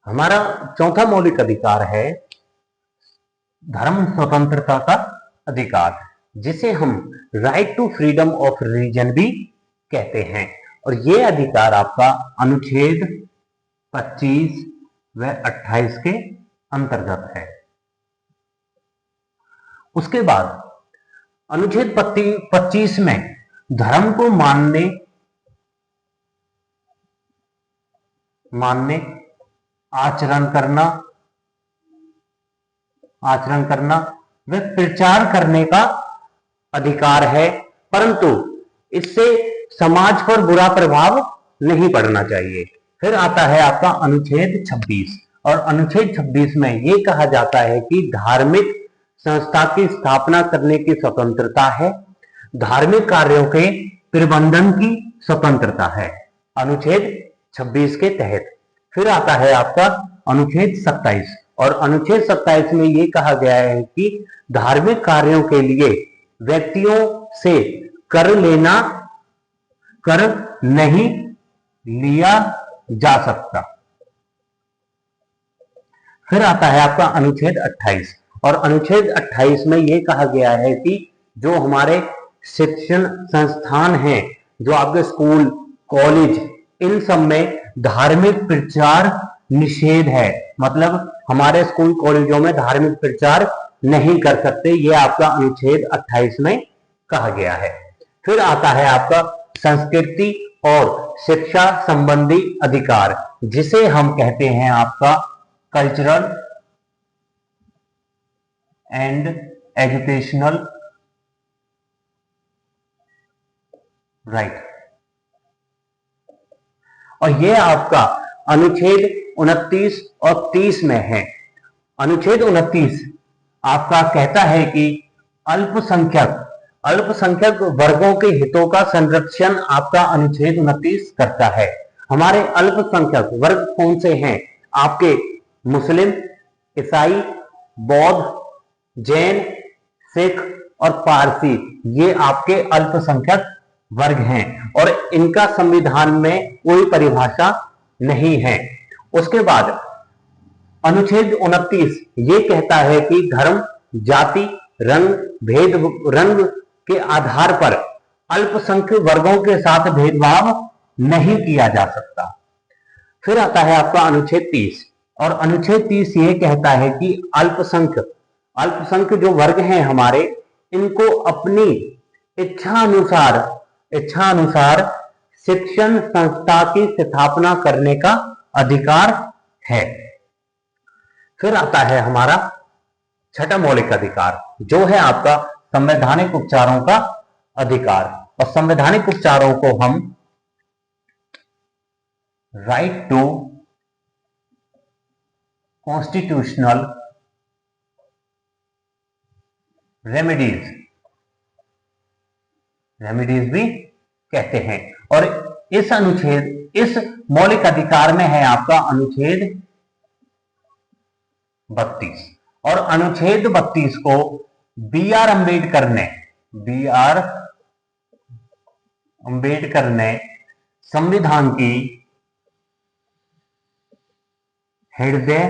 हमारा चौथा मौलिक अधिकार है धर्म स्वतंत्रता का अधिकार, जिसे हम right to freedom of religion भी कहते हैं। और ये अधिकार आपका अनुच्छेद 25 व 28 के अंतर्गत है। उसके बाद अनुच्छेद 25 में धर्म को मानने आचरण करना व प्रचार करने का अधिकार है, परंतु इससे समाज पर बुरा प्रभाव नहीं पड़ना चाहिए। फिर आता है आपका अनुच्छेद 26, और अनुच्छेद 26 में ये कहा जाता है कि धार्मिक संस्था की स्थापना करने की स्वतंत्रता है, धार्मिक कार्यों के प्रबंधन की स्वतंत्रता है, अनुच्छेद 26 के तहत। फिर आता है आपका अनुच्छेद 27, और अनुच्छेद 27 में ये कहा गया है कि धार्मिक कार्यों के लिए व्यक्तियों से कर नहीं लिया जा सकता। फिर आता है आपका अनुच्छेद 28, और अनुच्छेद 28 में यह कहा गया है कि जो हमारे शिक्षण संस्थान हैं, जो आपके स्कूल कॉलेज, इन सब में धार्मिक प्रचार निषेध है, मतलब हमारे स्कूल कॉलेजों में धार्मिक प्रचार नहीं कर सकते, यह आपका अनुच्छेद 28 में कहा गया है। फिर आता है आपका संस्कृति और शिक्षा संबंधी अधिकार, जिसे हम कहते हैं आपका कल्चरल एंड एजुकेशनल राइट, और यह आपका अनुच्छेद 29 और 30 में है। अनुच्छेद 29 आपका कहता है कि अल्पसंख्यक वर्गों के हितों का संरक्षण आपका अनुच्छेद 29 करता है। हमारे अल्पसंख्यक वर्ग कौन से हैं? आपके मुस्लिम, ईसाई, बौद्ध, जैन, सिख और पारसी, ये आपके अल्पसंख्यक वर्ग हैं, और इनका संविधान में कोई परिभाषा नहीं है। उसके बाद अनुच्छेद 29 ये कहता है कि धर्म, जाति, रंग के आधार पर अल्पसंख्यक वर्गों के साथ भेदभाव नहीं किया जा सकता। फिर आता है आपका अनुच्छेद 30, और अनुच्छेद 30 ये कहता है कि अल्पसंख्यक जो वर्ग हैं हमारे, इनको अपनी इच्छा अनुसार शिक्षण संस्था की स्थापना करने का अधिकार है। फिर आता है हमारा छठा मौलिक अधिकार, जो है आपका संवैधानिक उपचारों का अधिकार, और संवैधानिक उपचारों को हम राइट टू कॉन्स्टिट्यूशनल रेमेडीज भी कहते हैं। और इस मौलिक अधिकार में है आपका अनुच्छेद 32, और अनुच्छेद 32 को बी आर अंबेडकर ने संविधान की हृदय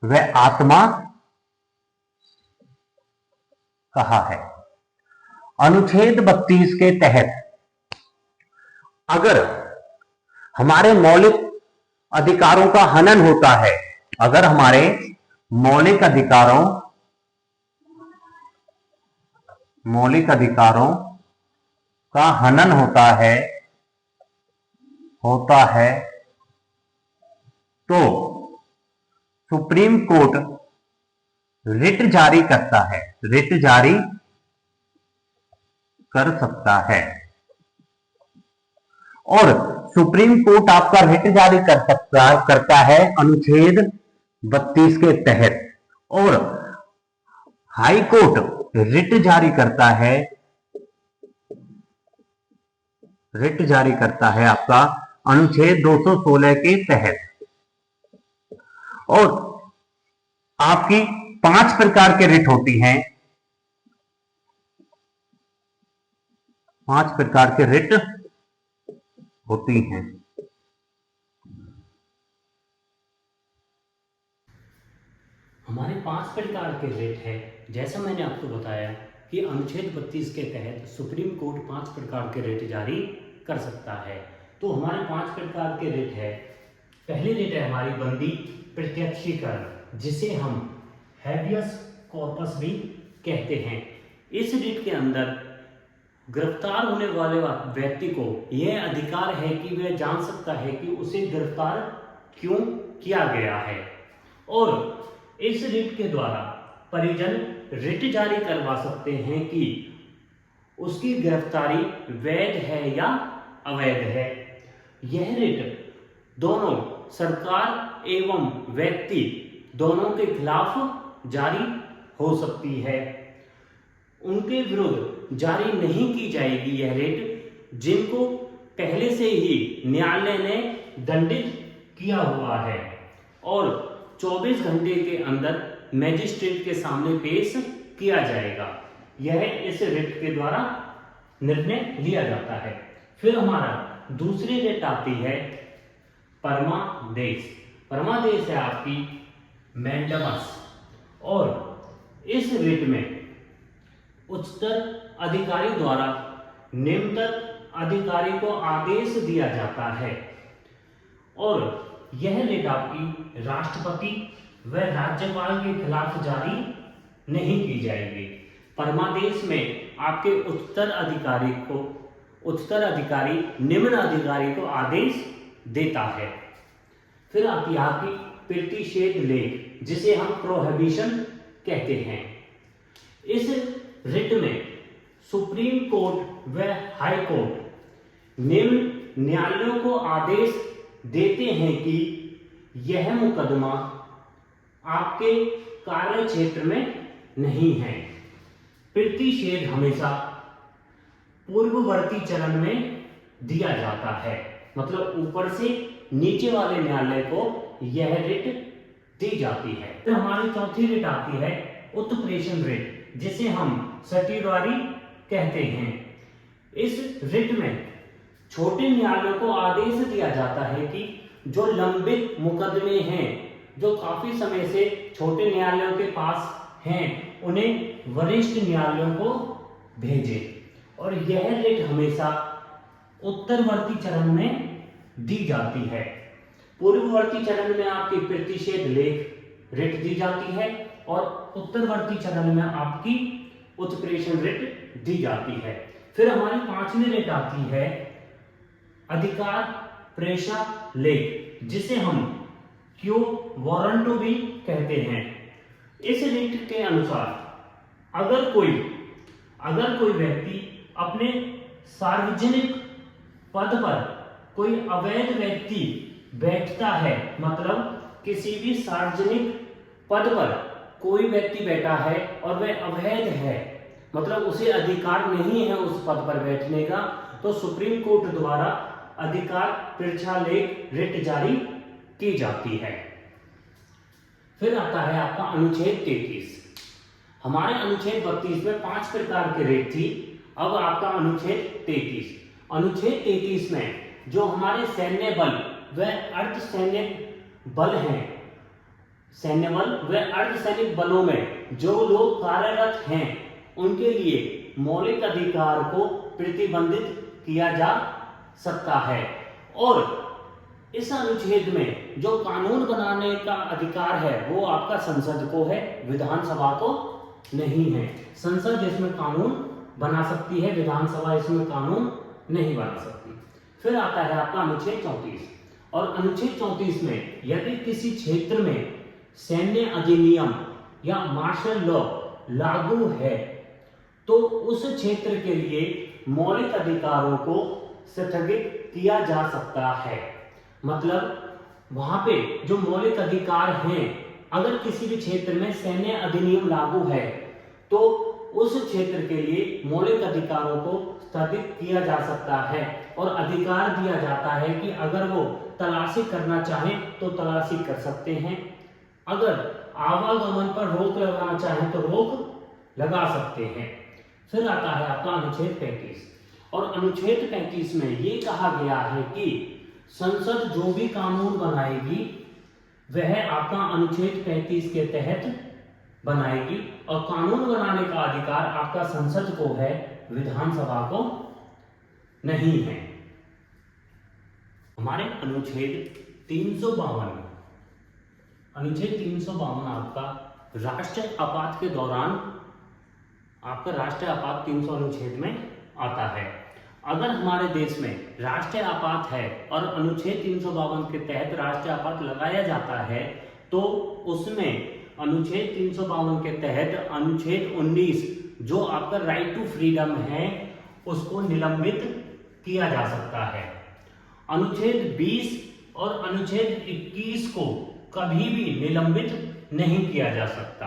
व आत्मा कहा है। अनुच्छेद 32 के तहत अगर हमारे मौलिक अधिकारों का हनन होता है, अगर हमारे मौलिक अधिकारों का हनन होता है तो सुप्रीम कोर्ट रिट जारी कर सकता है, और सुप्रीम कोर्ट आपका रिट जारी करता है अनुच्छेद 32 के तहत, और हाई कोर्ट रिट जारी करता है आपका अनुच्छेद 216 के तहत। और आपकी 5 प्रकार के रिट होती हैं, 5 प्रकार के रिट होती हैं। हमारे 5 प्रकार के रेट हैं। जैसा मैंने आपको बताया कि अनुच्छेद 32 के तहत सुप्रीम कोर्ट 5 प्रकार के रेट जारी कर सकता है। तो हमारे 5 प्रकार के रेट है। पहली रेट है हमारी बंदी प्रत्यक्षीकरण, जिसे हम हैबियस कॉर्पस भी कहते हैं। इस रेट के अंदर गिरफ्तार होने वाले व्यक्ति को यह अधिकार है कि वह जान सकता है कि उसे गिरफ्तार क्यों किया गया है, और इस रिट के द्वारा परिजन रिट जारी करवा सकते हैं कि उसकी गिरफ्तारी वैध है या अवैध है। यह रिट दोनों सरकार एवं व्यक्ति दोनों के खिलाफ जारी हो सकती है। उनके विरुद्ध जारी नहीं की जाएगी यह रिट जिनको पहले से ही न्यायालय ने दंडित किया हुआ है, और 24 घंटे के अंदर मैजिस्ट्रेट के सामने पेश किया जाएगा। यह इस रिट के द्वारा निर्णय लिया जाता है। फिर हमारा दूसरी रिट आती है परमादेश। परमादेश है आपकी मैंडमस, और इस रिट में उच्चतर अधिकारी द्वारा निम्नतर अधिकारी को आदेश दिया जाता है, और यह रिट आपकी राष्ट्रपति व राज्यपाल के खिलाफ जारी नहीं की जाएगी। परमादेश में आपके उच्चतर अधिकारी निम्न अधिकारी को आदेश देता है। फिर आती है आपकी प्रतिषेध लेख, जिसे हम प्रोहिबिशन कहते हैं। इस रिट में सुप्रीम कोर्ट व हाई कोर्ट निम्न न्यायालयों को आदेश देते हैं कि यह मुकदमा आपके कार्य क्षेत्र में नहीं है। प्रतिषेध हमेशा पूर्ववर्ती चरण में दिया जाता है, मतलब ऊपर से नीचे वाले न्यायालय को यह रिट दी जाती है। तो हमारी चौथी रिट आती है उत्प्रेषण रिट, जिसे हम सर्टिडरी कहते हैं। इस रिट में छोटे न्यायालयों को आदेश दिया जाता है कि जो लंबित मुकदमे हैं, जो काफी समय से छोटे न्यायालयों के पास हैं, उन्हें वरिष्ठ न्यायालयों को भेजें, और यह रिट हमेशा उत्तरवर्ती चरण में दी जाती है। पूर्ववर्ती चरण में आपकी प्रतिषेध लेख रिट दी जाती है, और उत्तरवर्ती चरण में आपकी उत्प्रेषण रिट दी जाती है। फिर हमारी पांचवी रिट आती है अधिकार प्रेषा लेख, जिसे हम क्यो वारंटो भी कहते हैं। इस रिट के अनुसार अगर कोई व्यक्ति अपने सार्वजनिक पद पर कोई अवैध व्यक्ति बैठता है, मतलब किसी भी सार्वजनिक पद पर कोई व्यक्ति बैठा है और वह अवैध है, मतलब उसे अधिकार नहीं है उस पद पर बैठने का, तो सुप्रीम कोर्ट द्वारा अधिकार प्रेषा लेख रिट जारी की जाती है। फिर आता है आपका अनुच्छेद 33। हमारे अनुच्छेद 32 में 5 प्रकार के रेट थी। अब आपका अनुच्छेद 33। अनुच्छेद 33 में जो हमारे सैन्य बल व अर्धसैनिक बल हैं, सैन्य बल व अर्धसैनिक बलों में जो लोग कार्यरत हैं, उनके लिए मौलिक अधिकार को प्रतिबंधित किया जा सकता है। और इस अनुच्छेद में जो कानून बनाने का अधिकार है वो आपका संसद को है, विधानसभा को नहीं है। संसद इसमें कानून बना सकती है, विधानसभा इसमें कानून नहीं बना सकती। फिर आता है आपका अनुच्छेद 34, और अनुच्छेद 34 में यदि किसी क्षेत्र में सैन्य अधिनियम या मार्शल लॉ लागू है तो उस क्षेत्र के लिए मौलिक अधिकारों को स्थगित किया जा सकता है। मतलब वहां पे जो मौलिक अधिकार हैं, अगर किसी भी क्षेत्र में सैन्य अधिनियम लागू है तो उस क्षेत्र के लिए मौलिक अधिकारों को स्थगित किया जा सकता है, और अधिकार दिया जाता है कि अगर वो तलाशी करना चाहें तो तलाशी कर सकते हैं, अगर आवागमन पर रोक लगाना चाहें तो रोक लगा सकते हैं। फिर आता है आपका अनुच्छेद 35, और अनुच्छेद 35 में ये कहा गया है कि संसद जो भी कानून बनाएगी वह आपका अनुच्छेद 35 के तहत बनाएगी और कानून बनाने का अधिकार आपका संसद को है, विधानसभा को नहीं है। हमारे अनुच्छेद 352 आपका राष्ट्रीय आपात के दौरान, आपका राष्ट्रीय आपात 300 अनुच्छेद में आता है। अगर हमारे देश में राष्ट्रीय आपात है और अनुच्छेद 352 के तहत राष्ट्रीय आपात लगाया जाता है तो उसमें अनुच्छेद 352 के तहत अनुच्छेद 19 जो आपका राइट टू फ्रीडम है उसको निलंबित किया जा सकता है। अनुच्छेद 20 और अनुच्छेद 21 को कभी भी निलंबित नहीं किया जा सकता।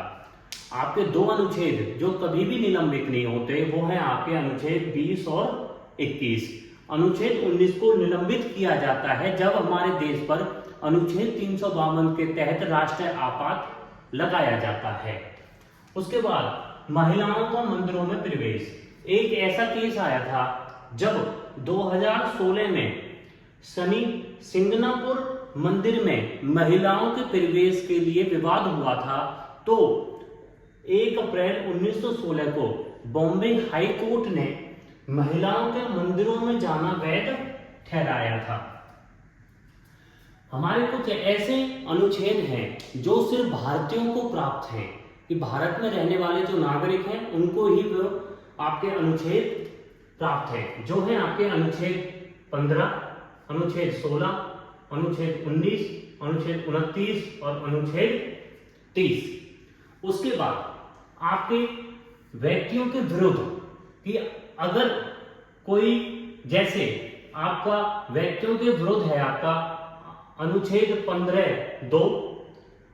आपके दो अनुच्छेद जो कभी भी निलंबित नहीं होते वो है आपके अनुच्छेद 20 और 21। अनुच्छेद 19 को निलंबित किया जाता है जब हमारे देश पर अनुच्छेद 352 के तहत राष्ट्रीय आपात लगाया जाता है। उसके बाद महिलाओं का मंदिरों में प्रवेश, एक ऐसा केस आया था जब 2016 में शनि सिंगनापुर मंदिर में महिलाओं के प्रवेश के लिए विवाद हुआ था, तो 1 अप्रैल 1916 को बॉम्बे हाई कोर्ट ने महिलाओं के मंदिरों में जाना वैध ठहराया था। हमारे कुछ ऐसे अनुच्छेद हैं जो सिर्फ भारतीयों को प्राप्त हैं, कि भारत में रहने वाले जो नागरिक हैं उनको ही वो आपके अनुच्छेद प्राप्त है, जो है आपके अनुच्छेद 15, अनुच्छेद 16, अनुच्छेद 19, अनुच्छेद 29 और अनुच्छेद 30। उसके बाद आपके व्यक्तियों के विरुद्ध कि अगर कोई, जैसे आपका व्यक्तियों के विरुद्ध है आपका अनुच्छेद 15(2),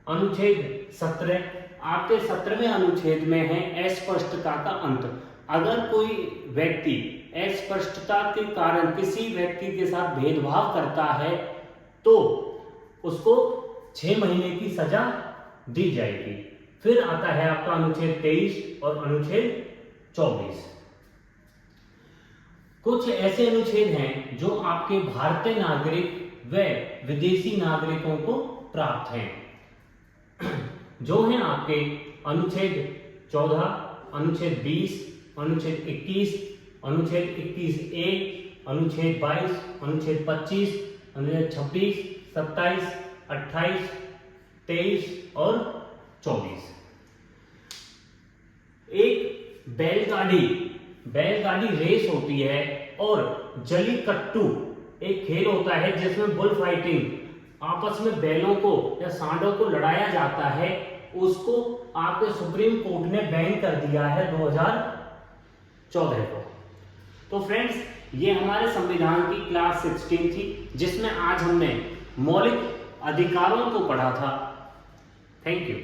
अनुच्छेद 17, आपके 17वें अनुच्छेद में है अस्पष्टता का अंत। अगर कोई व्यक्ति अस्पष्टता के कारण किसी व्यक्ति के साथ भेदभाव करता है तो उसको 6 महीने की सजा दी जाएगी। फिर आता है आपका अनुच्छेद 23 और अनुच्छेद 24। कुछ ऐसे अनुच्छेद हैं जो आपके भारतीय नागरिक व विदेशी नागरिकों को प्राप्त हैं, जो हैं आपके अनुच्छेद 14, अनुच्छेद 20, अनुच्छेद 21, अनुच्छेद 21(a), अनुच्छेद 22, अनुच्छेद 25, अनुच्छेद 26, 27, 28, 23 और 24। एक बैलगाड़ी रेस होती है और जलीकट्टू एक खेल होता है जिसमें बुल फाइटिंग, आपस में बैलों को या सांडों को लड़ाया जाता है, उसको आपके सुप्रीम कोर्ट ने बैन कर दिया है 2014 को। तो फ्रेंड्स, ये हमारे संविधान की क्लास 16 थी जिसमें आज हमने मौलिक अधिकारों को पढ़ा था। Thank you.